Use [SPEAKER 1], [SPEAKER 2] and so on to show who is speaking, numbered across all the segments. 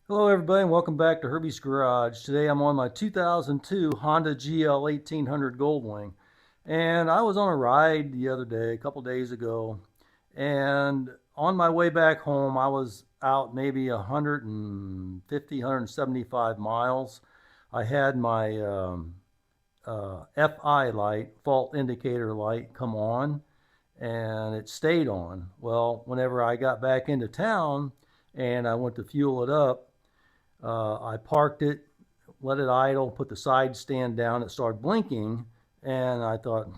[SPEAKER 1] Hello everybody and welcome back to Herbies Garage. Today I'm on my 2002 Honda GL1800 Goldwing. And I was on a ride the other day, a couple days ago, and on my way back home I was out maybe 150, 175 miles. I had my FI light, fault indicator light, come on, and it stayed on. Well, whenever I got back into town and I went to fuel it up, I parked it, let it idle, put the side stand down. It started blinking, and I thought,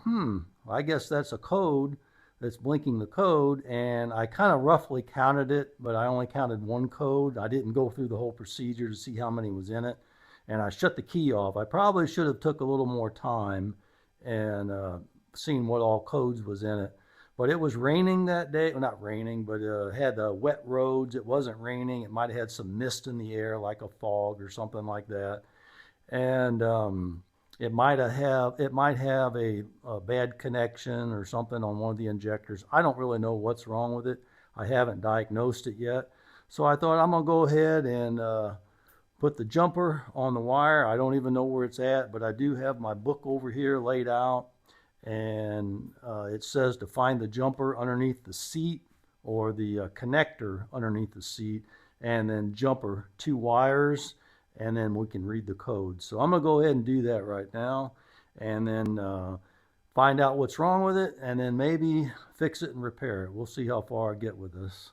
[SPEAKER 1] I guess that's a code that's blinking the code. And I kind of roughly counted it, but I only counted one code. I didn't go through the whole procedure to see how many was in it. And I shut the key off. I probably should have took a little more time and seen what all codes was in it. But it was raining that day. Well, not raining, but had wet roads. It wasn't raining. It might have had some mist in the air, like a fog or something like that. And it might have a bad connection or something on one of the injectors. I don't really know what's wrong with it. I haven't diagnosed it yet. So I thought I'm gonna go ahead and put the jumper on the wire. I don't even know where it's at, but I do have my book over here laid out, and it says to find the jumper underneath the seat, or the connector underneath the seat, and then jumper, two wires, and then we can read the code. So I'm gonna go ahead and do that right now, and then find out what's wrong with it, and then maybe fix it and repair it. We'll see how far I get with this.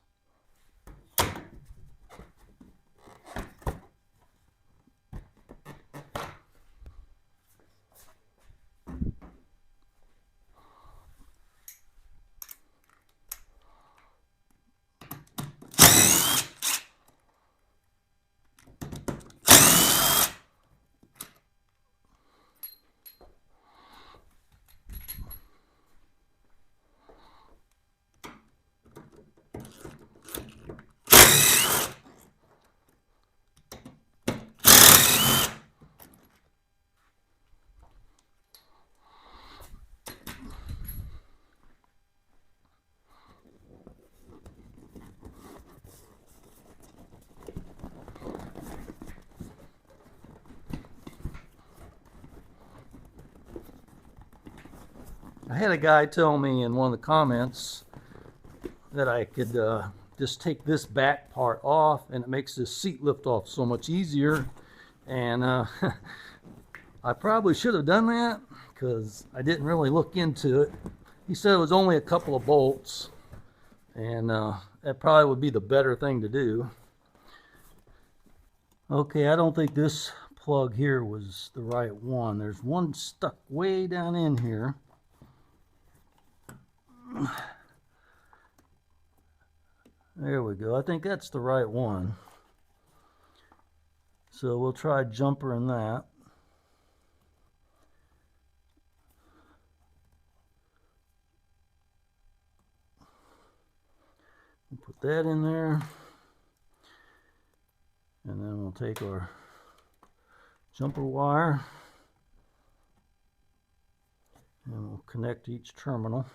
[SPEAKER 1] I had a guy tell me in one of the comments that I could just take this back part off, and it makes this seat lift off so much easier. And I probably should have done that because I didn't really look into it. He said it was only a couple of bolts, and that probably would be the better thing to do. Okay, I don't think this plug here was the right one. There's one stuck way down in here. There we go. I think that's the right one. So we'll try jumper in that. We'll put that in there. And then we'll take our jumper wire and we'll connect each terminal.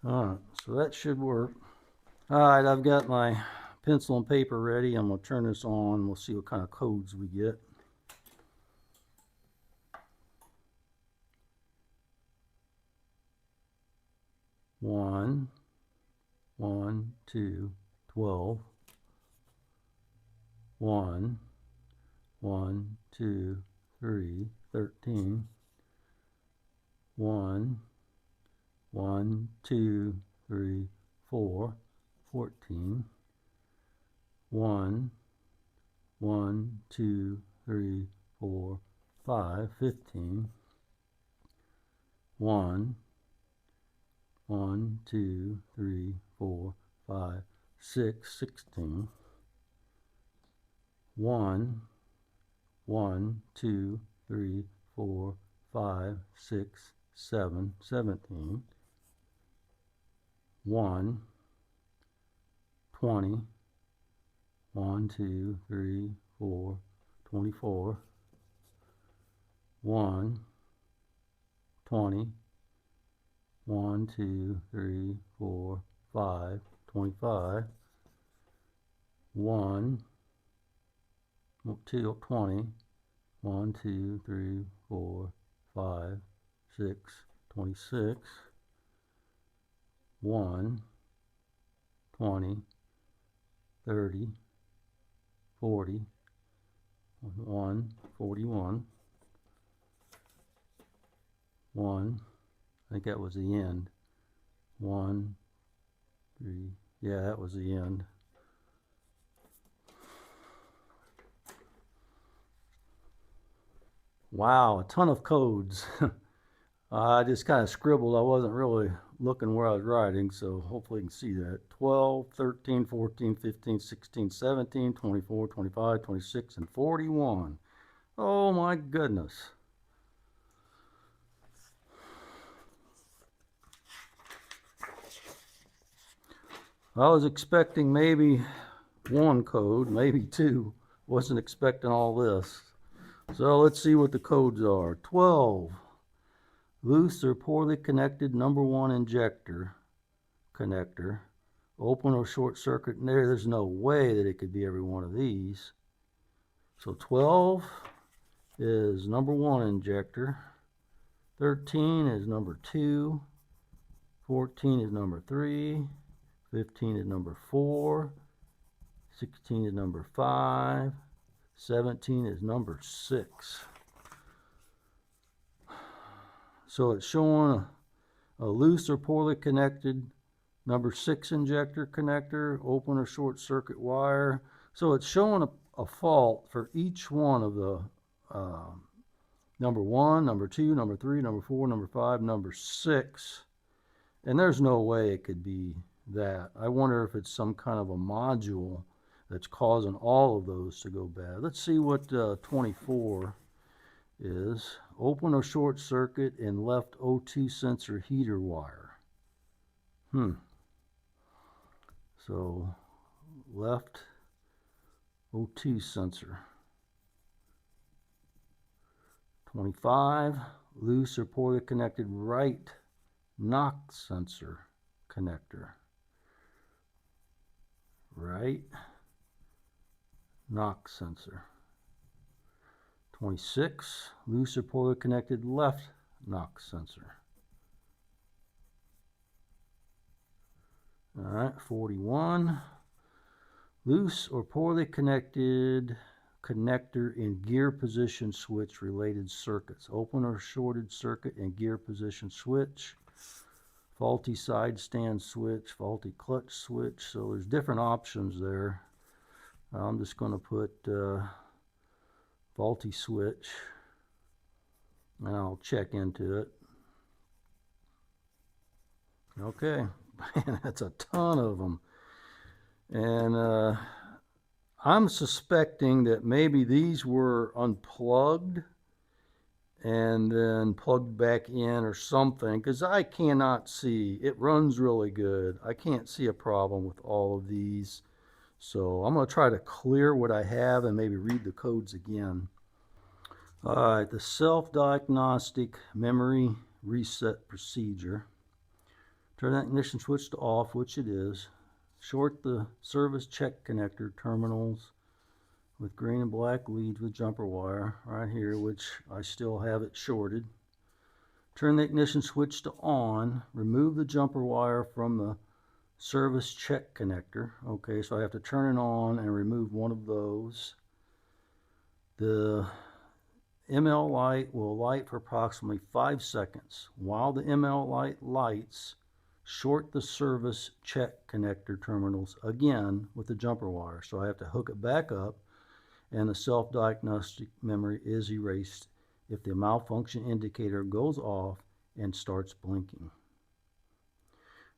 [SPEAKER 1] Alright, so that should work. Alright, I've got my pencil and paper ready. I'm going to turn this on. We'll see what kind of codes we get. One, 2, 12. 1, 2, 3, 13. 1, 2, 3, 4, 14. 1, 2, 3, 4, 5, 15. 1, 2, 3, 4, 5, 6, 16. 1, 2, 3, 4, 5, 6, 7, 17. 1, 20. 1, 2, 3, 4, 24. 1, 20, 1, 2, 3, 4, 5, 25. 1, 2, 20. 1, 2, 3, 4, 5, 6, 26. 1, 20, 30, 40, 1, 41, 1, I think that was the end. 1, 3, yeah, that was the end. Wow, a ton of codes. I just kind of scribbled. I wasn't really looking where I was writing, so hopefully you can see that. 12, 13, 14, 15, 16, 17, 24, 25, 26, and 41. Oh my goodness. I was expecting maybe one code, maybe two. Wasn't expecting all this. So let's see what the codes are. 12, loose or poorly connected number 1 injector connector. Open or short circuit. There's no way that it could be every one of these. So 12 is number 1 injector. 13 is number 2. 14 is number 3. 15 is number 4. 16 is number 5. 17 is number 6. So it's showing a loose or poorly connected number 6 injector connector, open or short circuit wire. So it's showing a fault for each one of the number 1, number 2, number 3, number 4, number 5, number 6. And there's no way it could be that. I wonder if it's some kind of a module that's causing all of those to go bad. Let's see what 24 is. Open or short circuit in left O2 sensor heater wire. So left O2 sensor. 25, loose or poorly connected right knock sensor connector. Right knock sensor. 26, loose or poorly connected left knock sensor. All right, 41, loose or poorly connected connector in gear position switch related circuits. Open or shorted circuit in gear position switch. Faulty side stand switch, faulty clutch switch. So there's different options there. I'm just going to put faulty switch, and I'll check into it. Okay, man, that's a ton of them. And I'm suspecting that maybe these were unplugged and then plugged back in or something, because I cannot see. It runs really good. I can't see a problem with all of these. So I'm going to try to clear what I have and maybe read the codes again. All right, the self-diagnostic memory reset procedure. Turn that ignition switch to off, which it is. Short the service check connector terminals with green and black leads with jumper wire right here, which I still have it shorted. Turn the ignition switch to on. Remove the jumper wire from the service check connector. Okay, so I have to turn it on and remove one of those. The ML light will light for approximately 5 seconds. While the ML light lights, short the service check connector terminals again with the jumper wire. So I have to hook it back up, and the self-diagnostic memory is erased if the malfunction indicator goes off and starts blinking.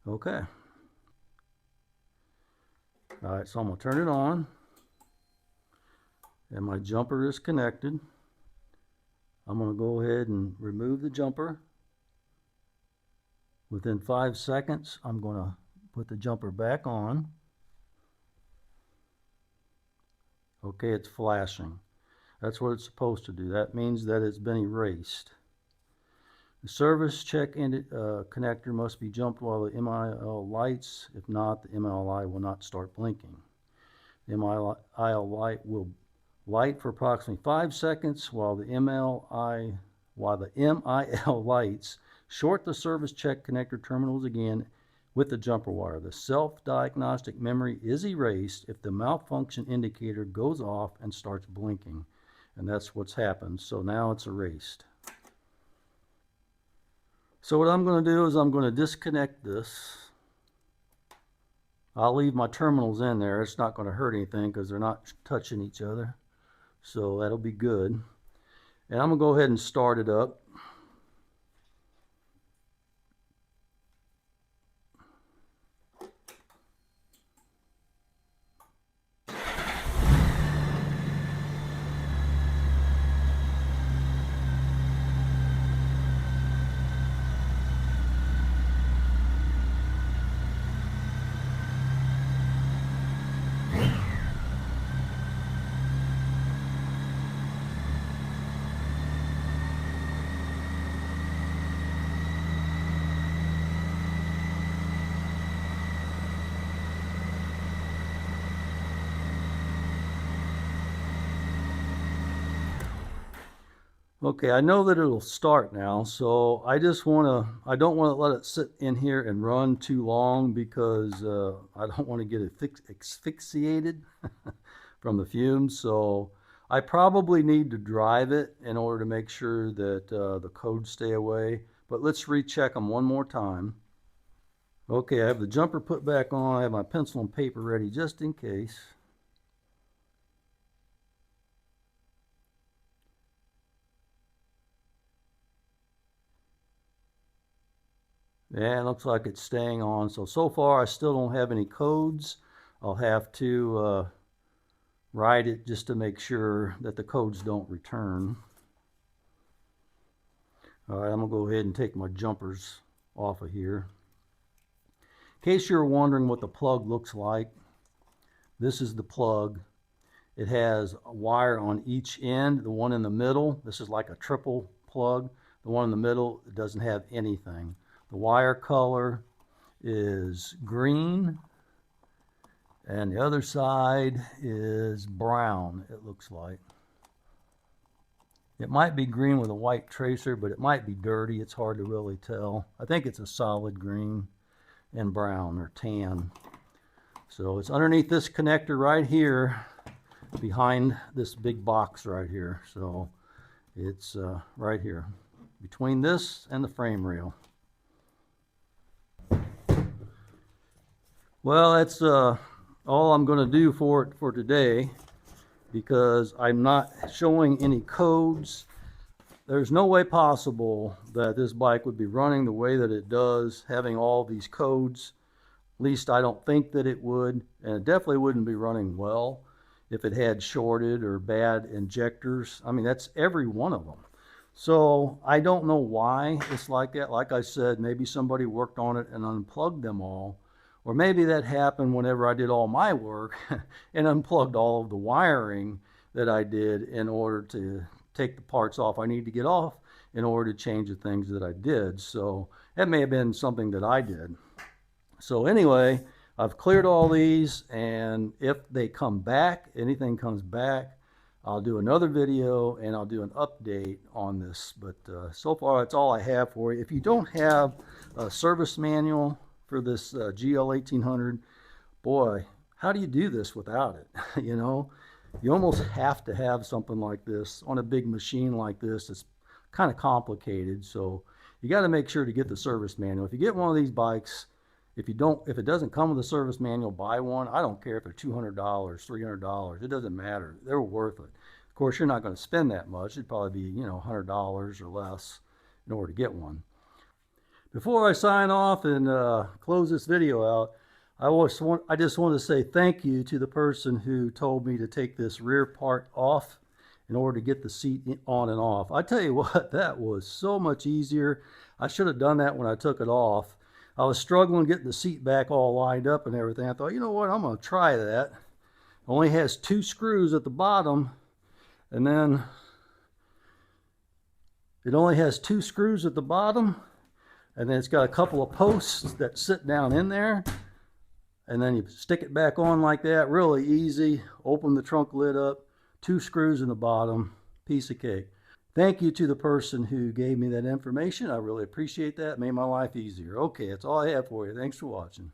[SPEAKER 1] Okay. All right, so I'm going to turn it on, and my jumper is connected. I'm going to go ahead and remove the jumper. Within 5 seconds, I'm going to put the jumper back on. Okay, it's flashing. That's what it's supposed to do. That means that it's been erased. The service check connector must be jumped while the MIL lights. If not, the MIL will not start blinking. The MIL light will light for approximately 5 seconds while the MIL lights. Short the service check connector terminals again with the jumper wire. The self-diagnostic memory is erased if the malfunction indicator goes off and starts blinking. And that's what's happened. So now it's erased. So what I'm going to do is I'm going to disconnect this. I'll leave my terminals in there. It's not going to hurt anything because they're not touching each other. So that'll be good. And I'm going to go ahead and start it up. Okay, I know that it'll start now, so I don't want to let it sit in here and run too long because I don't want to get asphyxiated from the fumes. So I probably need to drive it in order to make sure that the codes stay away. But let's recheck them one more time. Okay, I have the jumper put back on. I have my pencil and paper ready just in case. Yeah, it looks like it's staying on. So far I still don't have any codes. I'll have to write it just to make sure that the codes don't return. All right, I'm gonna go ahead and take my jumpers off of here. In case you're wondering what the plug looks like, this is the plug. It has a wire on each end. The one in the middle, this is like a triple plug. The one in the middle, it doesn't have anything. The wire color is green, and the other side is brown, it looks like. It might be green with a white tracer, but it might be dirty. It's hard to really tell. I think it's a solid green and brown or tan. So it's underneath this connector right here, behind this big box right here. So it's right here, between this and the frame rail. Well, that's all I'm going to do for today, because I'm not showing any codes. There's no way possible that this bike would be running the way that it does, having all these codes. At least I don't think that it would, and it definitely wouldn't be running well if it had shorted or bad injectors. I mean, that's every one of them. So I don't know why it's like that. Like I said, maybe somebody worked on it and unplugged them all. Or maybe that happened whenever I did all my work and unplugged all of the wiring that I did in order to take the parts off I need to get off in order to change the things that I did. So that may have been something that I did. So anyway, I've cleared all these, and if they come back, anything comes back, I'll do another video and I'll do an update on this. But so far, that's all I have for you. If you don't have a service manual for this GL1800, boy, how do you do this without it? You know, you almost have to have something like this on a big machine like this. It's kind of complicated, so you got to make sure to get the service manual. If you get one of these bikes, if it doesn't come with a service manual, buy one. I don't care if they're $200, $300. It doesn't matter. They're worth it. Of course, you're not going to spend that much. It'd probably be, $100 or less in order to get one. Before I sign off and close this video out, I just want to say thank you to the person who told me to take this rear part off in order to get the seat on and off. I tell you what, that was so much easier. I should have done that when I took it off. I was struggling getting the seat back all lined up and everything. I thought, you know what, I'm going to try that. Only has 2 screws at the bottom, and then It only has 2 screws at the bottom, and then it's got a couple of posts that sit down in there. And then you stick it back on like that, really easy. Open the trunk lid up, 2 screws in the bottom, piece of cake. Thank you to the person who gave me that information. I really appreciate that. It made my life easier. Okay, that's all I have for you. Thanks for watching.